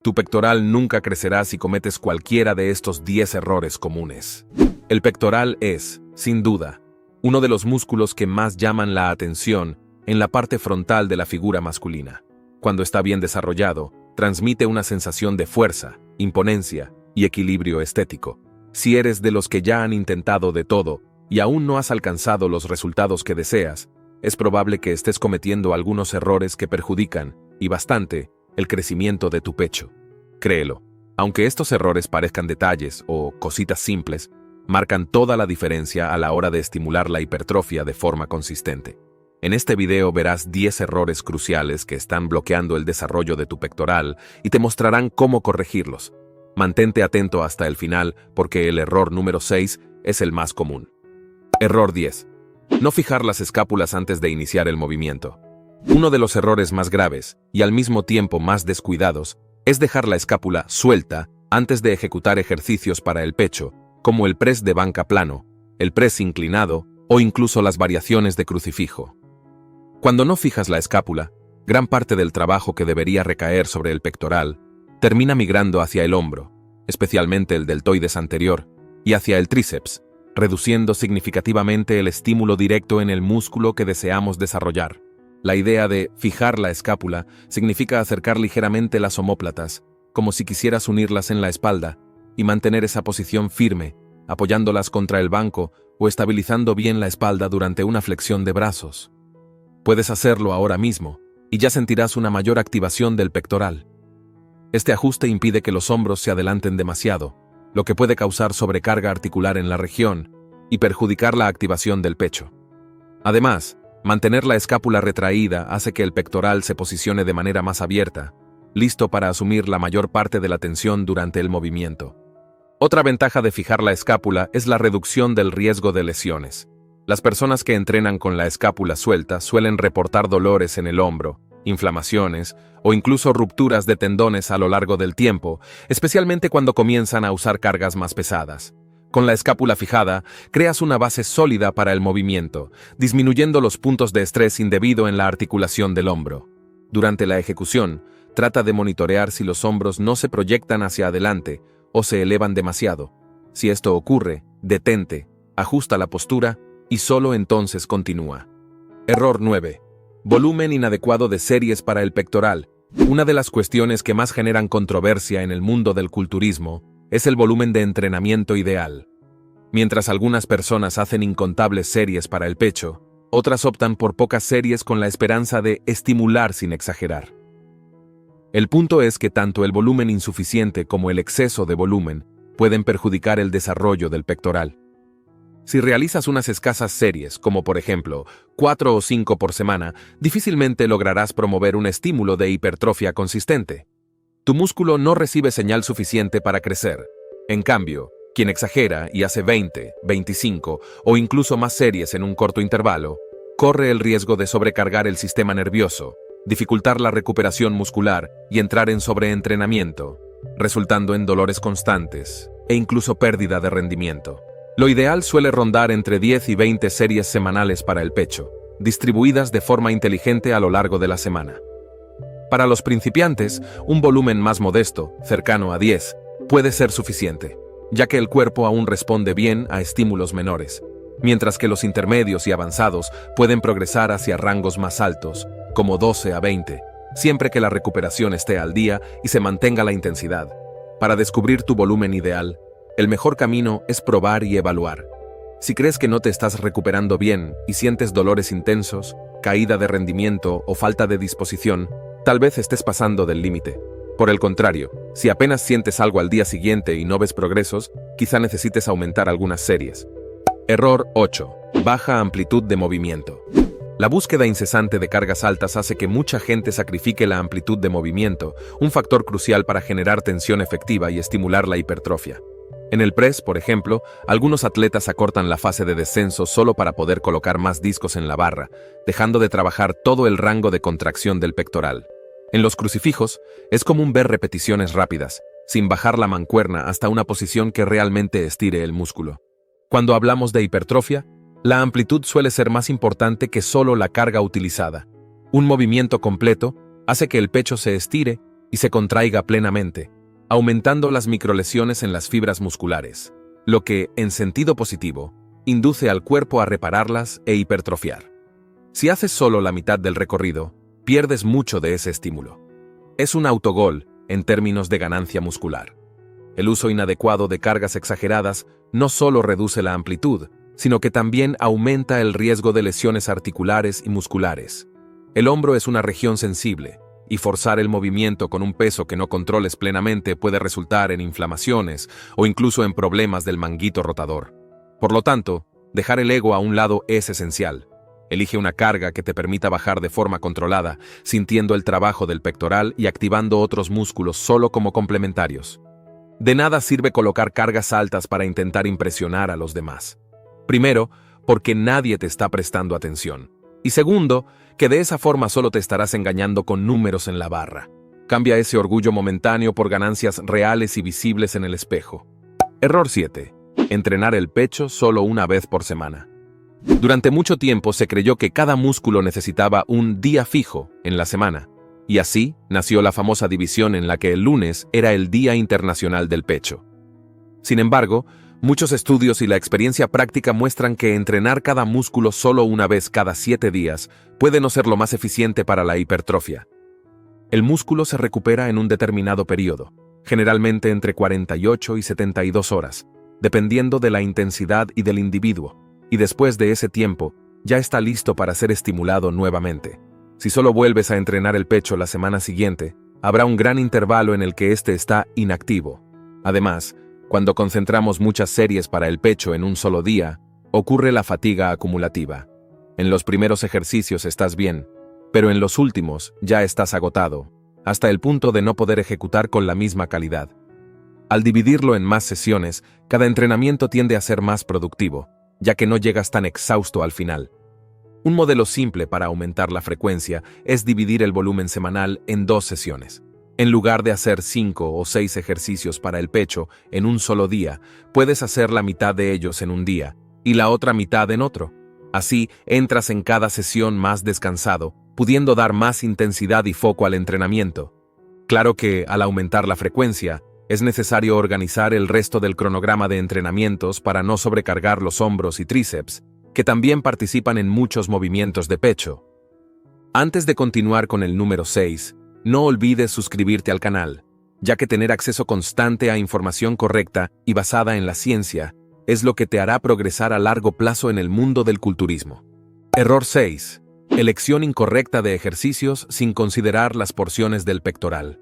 Tu pectoral nunca crecerá si cometes cualquiera de estos 10 errores comunes. El pectoral es, sin duda, uno de los músculos que más llaman la atención en la parte frontal de la figura masculina. Cuando está bien desarrollado, transmite una sensación de fuerza, imponencia y equilibrio estético. Si eres de los que ya han intentado de todo y aún no has alcanzado los resultados que deseas, es probable que estés cometiendo algunos errores que perjudican, y bastante, el crecimiento de tu pecho. Créelo, aunque estos errores parezcan detalles o cositas simples, marcan toda la diferencia a la hora de estimular la hipertrofia de forma consistente. En este video verás 10 errores cruciales que están bloqueando el desarrollo de tu pectoral y te mostrarán cómo corregirlos. Mantente atento hasta el final porque el error número 6 es el más común. Error 10. No fijar las escápulas antes de iniciar el movimiento. Uno de los errores más graves, y al mismo tiempo más descuidados, es dejar la escápula suelta antes de ejecutar ejercicios para el pecho, como el press de banca plano, el press inclinado o incluso las variaciones de crucifijo. Cuando no fijas la escápula, gran parte del trabajo que debería recaer sobre el pectoral termina migrando hacia el hombro, especialmente el deltoides anterior, y hacia el tríceps, reduciendo significativamente el estímulo directo en el músculo que deseamos desarrollar. La idea de fijar la escápula significa acercar ligeramente las omóplatas, como si quisieras unirlas en la espalda, y mantener esa posición firme, apoyándolas contra el banco o estabilizando bien la espalda durante una flexión de brazos. Puedes hacerlo ahora mismo, y ya sentirás una mayor activación del pectoral. Este ajuste impide que los hombros se adelanten demasiado, lo que puede causar sobrecarga articular en la región y perjudicar la activación del pecho. Además, mantener la escápula retraída hace que el pectoral se posicione de manera más abierta, listo para asumir la mayor parte de la tensión durante el movimiento. Otra ventaja de fijar la escápula es la reducción del riesgo de lesiones. Las personas que entrenan con la escápula suelta suelen reportar dolores en el hombro, inflamaciones o incluso rupturas de tendones a lo largo del tiempo, especialmente cuando comienzan a usar cargas más pesadas. Con la escápula fijada, creas una base sólida para el movimiento, disminuyendo los puntos de estrés indebido en la articulación del hombro. Durante la ejecución, trata de monitorear si los hombros no se proyectan hacia adelante o se elevan demasiado. Si esto ocurre, detente, ajusta la postura y solo entonces continúa. Error 9. Volumen inadecuado de series para el pectoral. Una de las cuestiones que más generan controversia en el mundo del culturismo es el volumen de entrenamiento ideal. Mientras algunas personas hacen incontables series para el pecho, otras optan por pocas series con la esperanza de estimular sin exagerar. El punto es que tanto el volumen insuficiente como el exceso de volumen pueden perjudicar el desarrollo del pectoral. Si realizas unas escasas series, como por ejemplo 4 o 5 por semana, difícilmente lograrás promover un estímulo de hipertrofia consistente. Tu músculo no recibe señal suficiente para crecer. En cambio, quien exagera y hace 20, 25 o incluso más series en un corto intervalo, corre el riesgo de sobrecargar el sistema nervioso, dificultar la recuperación muscular y entrar en sobreentrenamiento, resultando en dolores constantes e incluso pérdida de rendimiento. Lo ideal suele rondar entre 10 y 20 series semanales para el pecho, distribuidas de forma inteligente a lo largo de la semana. Para los principiantes, un volumen más modesto, cercano a 10, puede ser suficiente, ya que el cuerpo aún responde bien a estímulos menores, mientras que los intermedios y avanzados pueden progresar hacia rangos más altos, como 12 a 20, siempre que la recuperación esté al día y se mantenga la intensidad. Para descubrir tu volumen ideal, el mejor camino es probar y evaluar. Si crees que no te estás recuperando bien y sientes dolores intensos, caída de rendimiento o falta de disposición, tal vez estés pasando del límite. Por el contrario, si apenas sientes algo al día siguiente y no ves progresos, quizá necesites aumentar algunas series. Error 8. Baja amplitud de movimiento. La búsqueda incesante de cargas altas hace que mucha gente sacrifique la amplitud de movimiento, un factor crucial para generar tensión efectiva y estimular la hipertrofia. En el press, por ejemplo, algunos atletas acortan la fase de descenso solo para poder colocar más discos en la barra, dejando de trabajar todo el rango de contracción del pectoral. En los crucifijos, es común ver repeticiones rápidas, sin bajar la mancuerna hasta una posición que realmente estire el músculo. Cuando hablamos de hipertrofia, la amplitud suele ser más importante que solo la carga utilizada. Un movimiento completo hace que el pecho se estire y se contraiga plenamente, aumentando las microlesiones en las fibras musculares, lo que, en sentido positivo, induce al cuerpo a repararlas e hipertrofiar. Si haces solo la mitad del recorrido, pierdes mucho de ese estímulo. Es un autogol en términos de ganancia muscular. El uso inadecuado de cargas exageradas no solo reduce la amplitud, sino que también aumenta el riesgo de lesiones articulares y musculares. El hombro es una región sensible, y forzar el movimiento con un peso que no controles plenamente puede resultar en inflamaciones o incluso en problemas del manguito rotador. Por lo tanto, dejar el ego a un lado es esencial. Elige una carga que te permita bajar de forma controlada, sintiendo el trabajo del pectoral y activando otros músculos solo como complementarios. De nada sirve colocar cargas altas para intentar impresionar a los demás. Primero, porque nadie te está prestando atención. Y segundo, que de esa forma solo te estarás engañando con números en la barra. Cambia ese orgullo momentáneo por ganancias reales y visibles en el espejo. Error 7. Entrenar el pecho solo una vez por semana. Durante mucho tiempo se creyó que cada músculo necesitaba un día fijo en la semana, y así nació la famosa división en la que el lunes era el Día Internacional del Pecho. Sin embargo, muchos estudios y la experiencia práctica muestran que entrenar cada músculo solo una vez cada 7 días puede no ser lo más eficiente para la hipertrofia. El músculo se recupera en un determinado periodo, generalmente entre 48 y 72 horas, dependiendo de la intensidad y del individuo, y después de ese tiempo, ya está listo para ser estimulado nuevamente. Si solo vuelves a entrenar el pecho la semana siguiente, habrá un gran intervalo en el que éste está inactivo. Además, cuando concentramos muchas series para el pecho en un solo día, ocurre la fatiga acumulativa. En los primeros ejercicios estás bien, pero en los últimos ya estás agotado, hasta el punto de no poder ejecutar con la misma calidad. Al dividirlo en más sesiones, cada entrenamiento tiende a ser más productivo, ya que no llegas tan exhausto al final. Un modelo simple para aumentar la frecuencia es dividir el volumen semanal en 2 sesiones. En lugar de hacer 5 o 6 ejercicios para el pecho en un solo día, puedes hacer la mitad de ellos en un día y la otra mitad en otro. Así, entras en cada sesión más descansado, pudiendo dar más intensidad y foco al entrenamiento. Claro que, al aumentar la frecuencia, es necesario organizar el resto del cronograma de entrenamientos para no sobrecargar los hombros y tríceps, que también participan en muchos movimientos de pecho. Antes de continuar con el número 6, no olvides suscribirte al canal, ya que tener acceso constante a información correcta y basada en la ciencia es lo que te hará progresar a largo plazo en el mundo del culturismo. Error 6. Elección incorrecta de ejercicios sin considerar las porciones del pectoral.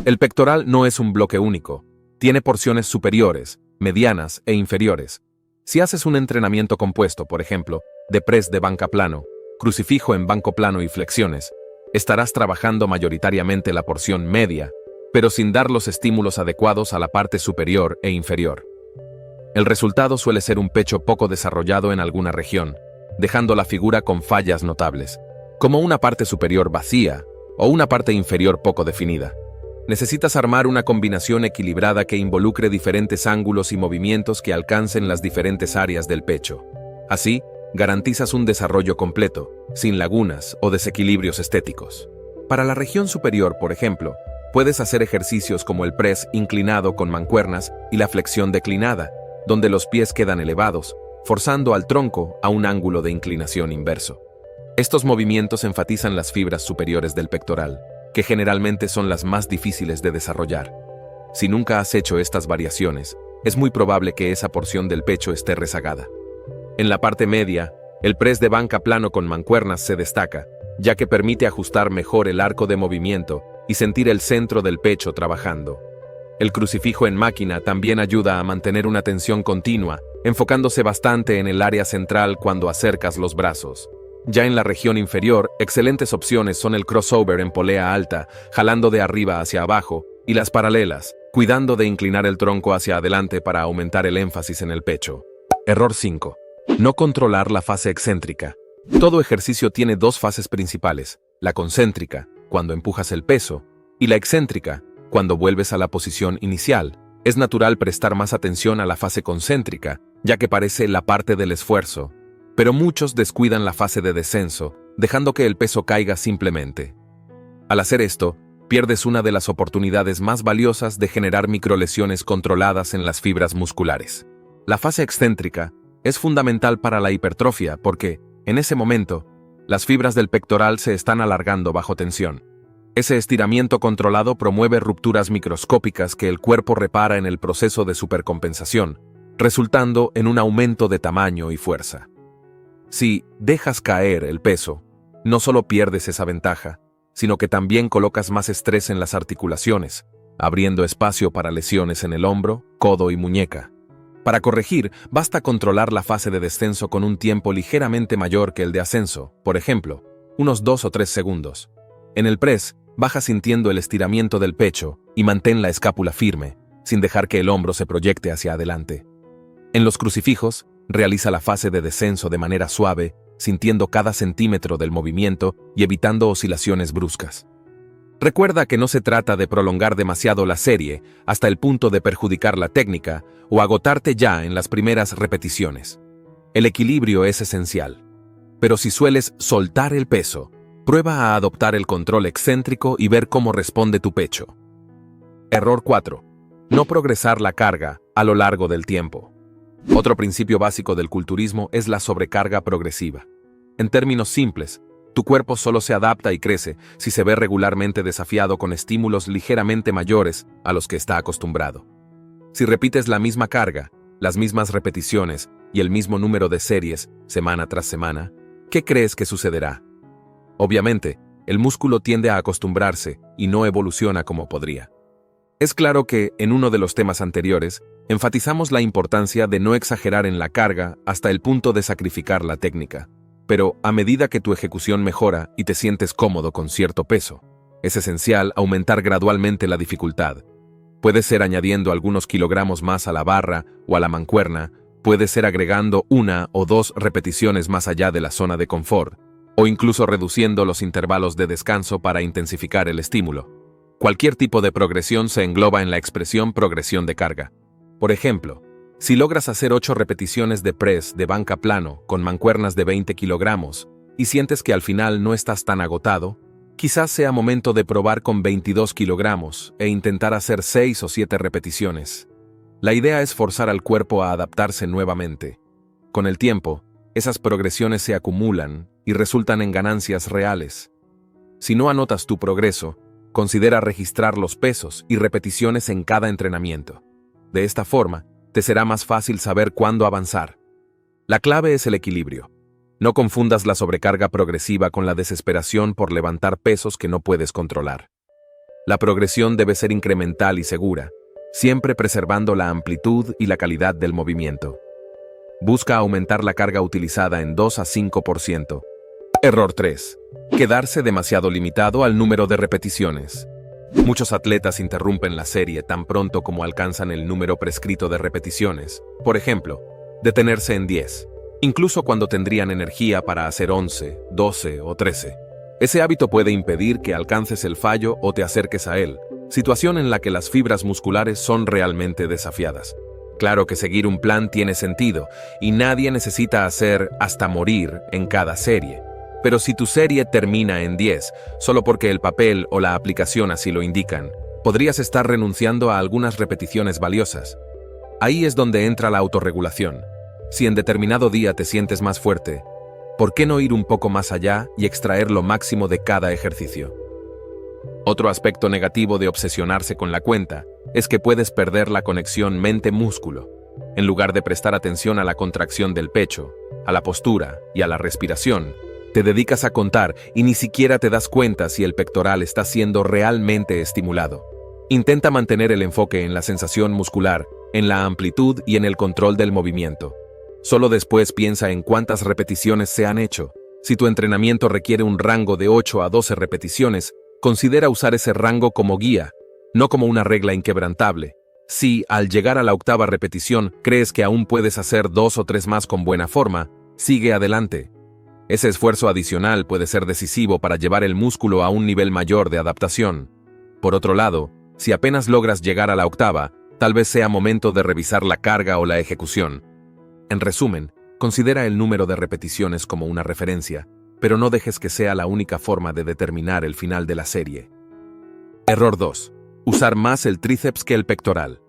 El pectoral no es un bloque único, tiene porciones superiores, medianas e inferiores. Si haces un entrenamiento compuesto, por ejemplo, de press de banca plano, crucifijo en banco plano y flexiones, estarás trabajando mayoritariamente la porción media, pero sin dar los estímulos adecuados a la parte superior e inferior. El resultado suele ser un pecho poco desarrollado en alguna región, dejando la figura con fallas notables, como una parte superior vacía o una parte inferior poco definida. Necesitas armar una combinación equilibrada que involucre diferentes ángulos y movimientos que alcancen las diferentes áreas del pecho. Así, garantizas un desarrollo completo, sin lagunas o desequilibrios estéticos. Para la región superior, por ejemplo, puedes hacer ejercicios como el press inclinado con mancuernas y la flexión declinada, donde los pies quedan elevados, forzando al tronco a un ángulo de inclinación inverso. Estos movimientos enfatizan las fibras superiores del pectoral, que generalmente son las más difíciles de desarrollar. Si nunca has hecho estas variaciones, es muy probable que esa porción del pecho esté rezagada. En la parte media, el press de banca plano con mancuernas se destaca, ya que permite ajustar mejor el arco de movimiento y sentir el centro del pecho trabajando. El crucifijo en máquina también ayuda a mantener una tensión continua, enfocándose bastante en el área central cuando acercas los brazos. Ya en la región inferior, excelentes opciones son el crossover en polea alta, jalando de arriba hacia abajo, y las paralelas, cuidando de inclinar el tronco hacia adelante para aumentar el énfasis en el pecho. Error 5. No controlar la fase excéntrica. Todo ejercicio tiene 2 fases principales, la concéntrica, cuando empujas el peso, y la excéntrica, cuando vuelves a la posición inicial. Es natural prestar más atención a la fase concéntrica, ya que parece la parte del esfuerzo, pero muchos descuidan la fase de descenso, dejando que el peso caiga simplemente. Al hacer esto, pierdes una de las oportunidades más valiosas de generar microlesiones controladas en las fibras musculares. La fase excéntrica es fundamental para la hipertrofia porque, en ese momento, las fibras del pectoral se están alargando bajo tensión. Ese estiramiento controlado promueve rupturas microscópicas que el cuerpo repara en el proceso de supercompensación, resultando en un aumento de tamaño y fuerza. Si dejas caer el peso, no solo pierdes esa ventaja, sino que también colocas más estrés en las articulaciones, abriendo espacio para lesiones en el hombro, codo y muñeca. Para corregir, basta controlar la fase de descenso con un tiempo ligeramente mayor que el de ascenso, por ejemplo, unos 2 o 3 segundos. En el press, baja sintiendo el estiramiento del pecho y mantén la escápula firme, sin dejar que el hombro se proyecte hacia adelante. En los crucifijos, realiza la fase de descenso de manera suave, sintiendo cada centímetro del movimiento y evitando oscilaciones bruscas. Recuerda que no se trata de prolongar demasiado la serie hasta el punto de perjudicar la técnica o agotarte ya en las primeras repeticiones. El equilibrio es esencial. Pero si sueles soltar el peso, prueba a adoptar el control excéntrico y ver cómo responde tu pecho. Error 4. No progresar la carga a lo largo del tiempo. Otro principio básico del culturismo es la sobrecarga progresiva. En términos simples, tu cuerpo solo se adapta y crece si se ve regularmente desafiado con estímulos ligeramente mayores a los que está acostumbrado. Si repites la misma carga, las mismas repeticiones y el mismo número de series, semana tras semana, ¿qué crees que sucederá? Obviamente, el músculo tiende a acostumbrarse y no evoluciona como podría. Es claro que, en uno de los temas anteriores, enfatizamos la importancia de no exagerar en la carga hasta el punto de sacrificar la técnica. Pero, a medida que tu ejecución mejora y te sientes cómodo con cierto peso, es esencial aumentar gradualmente la dificultad. Puede ser añadiendo algunos kilogramos más a la barra o a la mancuerna, puede ser agregando 1 o 2 repeticiones más allá de la zona de confort, o incluso reduciendo los intervalos de descanso para intensificar el estímulo. Cualquier tipo de progresión se engloba en la expresión progresión de carga. Por ejemplo, si logras hacer 8 repeticiones de press de banca plano con mancuernas de 20 kilogramos y sientes que al final no estás tan agotado, quizás sea momento de probar con 22 kilogramos e intentar hacer 6 o 7 repeticiones. La idea es forzar al cuerpo a adaptarse nuevamente. Con el tiempo, esas progresiones se acumulan y resultan en ganancias reales. Si no anotas tu progreso, considera registrar los pesos y repeticiones en cada entrenamiento. De esta forma, te será más fácil saber cuándo avanzar. La clave es el equilibrio. No confundas la sobrecarga progresiva con la desesperación por levantar pesos que no puedes controlar. La progresión debe ser incremental y segura, siempre preservando la amplitud y la calidad del movimiento. Busca aumentar la carga utilizada en 2 a 5%. Error 3. Quedarse demasiado limitado al número de repeticiones. Muchos atletas interrumpen la serie tan pronto como alcanzan el número prescrito de repeticiones. Por ejemplo, detenerse en 10, incluso cuando tendrían energía para hacer 11, 12 o 13. Ese hábito puede impedir que alcances el fallo o te acerques a él, situación en la que las fibras musculares son realmente desafiadas. Claro que seguir un plan tiene sentido y nadie necesita hacer hasta morir en cada serie. Pero si tu serie termina en 10, solo porque el papel o la aplicación así lo indican, podrías estar renunciando a algunas repeticiones valiosas. Ahí es donde entra la autorregulación. Si en determinado día te sientes más fuerte, ¿por qué no ir un poco más allá y extraer lo máximo de cada ejercicio? Otro aspecto negativo de obsesionarse con la cuenta es que puedes perder la conexión mente-músculo. En lugar de prestar atención a la contracción del pecho, a la postura y a la respiración, te dedicas a contar y ni siquiera te das cuenta si el pectoral está siendo realmente estimulado. Intenta mantener el enfoque en la sensación muscular, en la amplitud y en el control del movimiento. Solo después piensa en cuántas repeticiones se han hecho. Si tu entrenamiento requiere un rango de 8 a 12 repeticiones, considera usar ese rango como guía, no como una regla inquebrantable. Si, al llegar a la 8ª repetición, crees que aún puedes hacer 2 o 3 más con buena forma, sigue adelante. Ese esfuerzo adicional puede ser decisivo para llevar el músculo a un nivel mayor de adaptación. Por otro lado, si apenas logras llegar a la 8ª, tal vez sea momento de revisar la carga o la ejecución. En resumen, considera el número de repeticiones como una referencia, pero no dejes que sea la única forma de determinar el final de la serie. Error 2. Usar más el tríceps que el pectoral.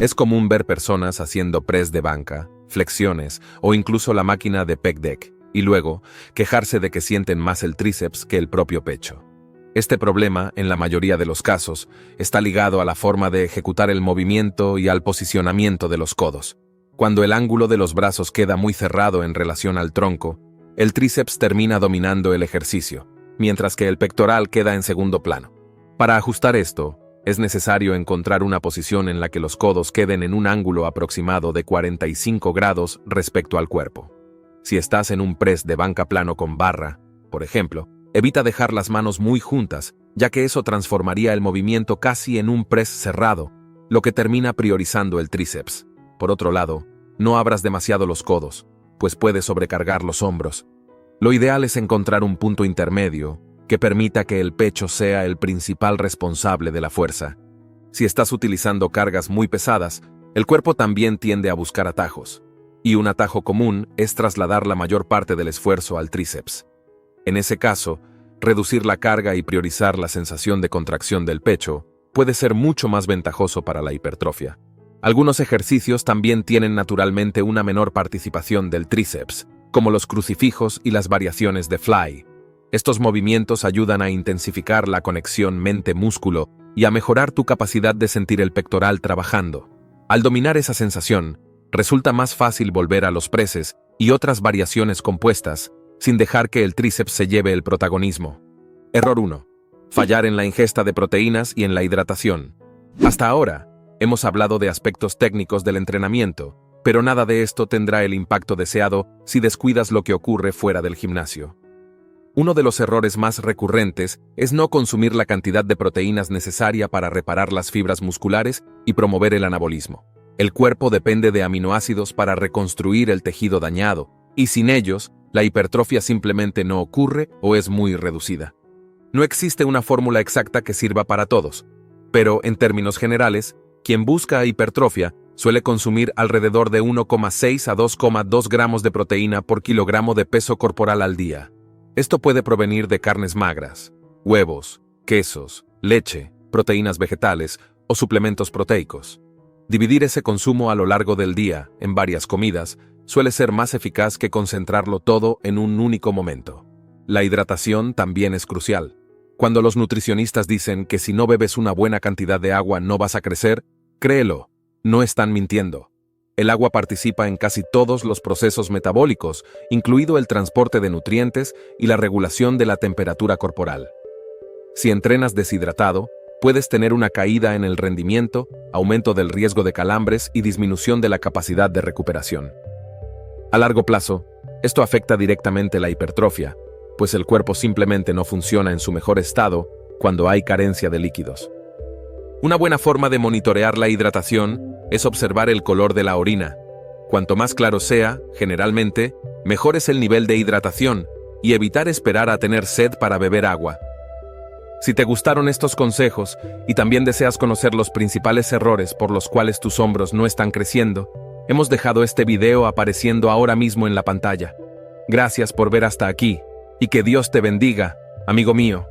Es común ver personas haciendo press de banca, flexiones o incluso la máquina de pec deck, y luego quejarse de que sienten más el tríceps que el propio pecho. Este problema, en la mayoría de los casos, está ligado a la forma de ejecutar el movimiento y al posicionamiento de los codos. Cuando el ángulo de los brazos queda muy cerrado en relación al tronco, el tríceps termina dominando el ejercicio, mientras que el pectoral queda en segundo plano. Para ajustar esto, es necesario encontrar una posición en la que los codos queden en un ángulo aproximado de 45 grados respecto al cuerpo. Si estás en un press de banca plano con barra, por ejemplo, evita dejar las manos muy juntas, ya que eso transformaría el movimiento casi en un press cerrado, lo que termina priorizando el tríceps. Por otro lado, no abras demasiado los codos, pues puede sobrecargar los hombros. Lo ideal es encontrar un punto intermedio que permita que el pecho sea el principal responsable de la fuerza. Si estás utilizando cargas muy pesadas, el cuerpo también tiende a buscar atajos, y un atajo común es trasladar la mayor parte del esfuerzo al tríceps. En ese caso, reducir la carga y priorizar la sensación de contracción del pecho puede ser mucho más ventajoso para la hipertrofia. Algunos ejercicios también tienen naturalmente una menor participación del tríceps, como los crucifijos y las variaciones de fly. Estos movimientos ayudan a intensificar la conexión mente-músculo y a mejorar tu capacidad de sentir el pectoral trabajando. Al dominar esa sensación, resulta más fácil volver a los presses y otras variaciones compuestas, sin dejar que el tríceps se lleve el protagonismo. Error 1. Fallar en la ingesta de proteínas y en la hidratación. Hasta ahora, hemos hablado de aspectos técnicos del entrenamiento, pero nada de esto tendrá el impacto deseado si descuidas lo que ocurre fuera del gimnasio. Uno de los errores más recurrentes es no consumir la cantidad de proteínas necesaria para reparar las fibras musculares y promover el anabolismo. El cuerpo depende de aminoácidos para reconstruir el tejido dañado, y sin ellos, la hipertrofia simplemente no ocurre o es muy reducida. No existe una fórmula exacta que sirva para todos, pero en términos generales, quien busca hipertrofia suele consumir alrededor de 1,6 a 2,2 gramos de proteína por kilogramo de peso corporal al día. Esto puede provenir de carnes magras, huevos, quesos, leche, proteínas vegetales o suplementos proteicos. Dividir ese consumo a lo largo del día, en varias comidas, suele ser más eficaz que concentrarlo todo en un único momento. La hidratación también es crucial. Cuando los nutricionistas dicen que si no bebes una buena cantidad de agua no vas a crecer, créelo, no están mintiendo. El agua participa en casi todos los procesos metabólicos, incluido el transporte de nutrientes y la regulación de la temperatura corporal. Si entrenas deshidratado, puedes tener una caída en el rendimiento, aumento del riesgo de calambres y disminución de la capacidad de recuperación. A largo plazo, esto afecta directamente la hipertrofia, pues el cuerpo simplemente no funciona en su mejor estado cuando hay carencia de líquidos. Una buena forma de monitorear la hidratación es observar el color de la orina. Cuanto más claro sea, generalmente, mejor es el nivel de hidratación y evitar esperar a tener sed para beber agua. Si te gustaron estos consejos y también deseas conocer los principales errores por los cuales tus hombros no están creciendo, hemos dejado este video apareciendo ahora mismo en la pantalla. Gracias por ver hasta aquí y que Dios te bendiga, amigo mío.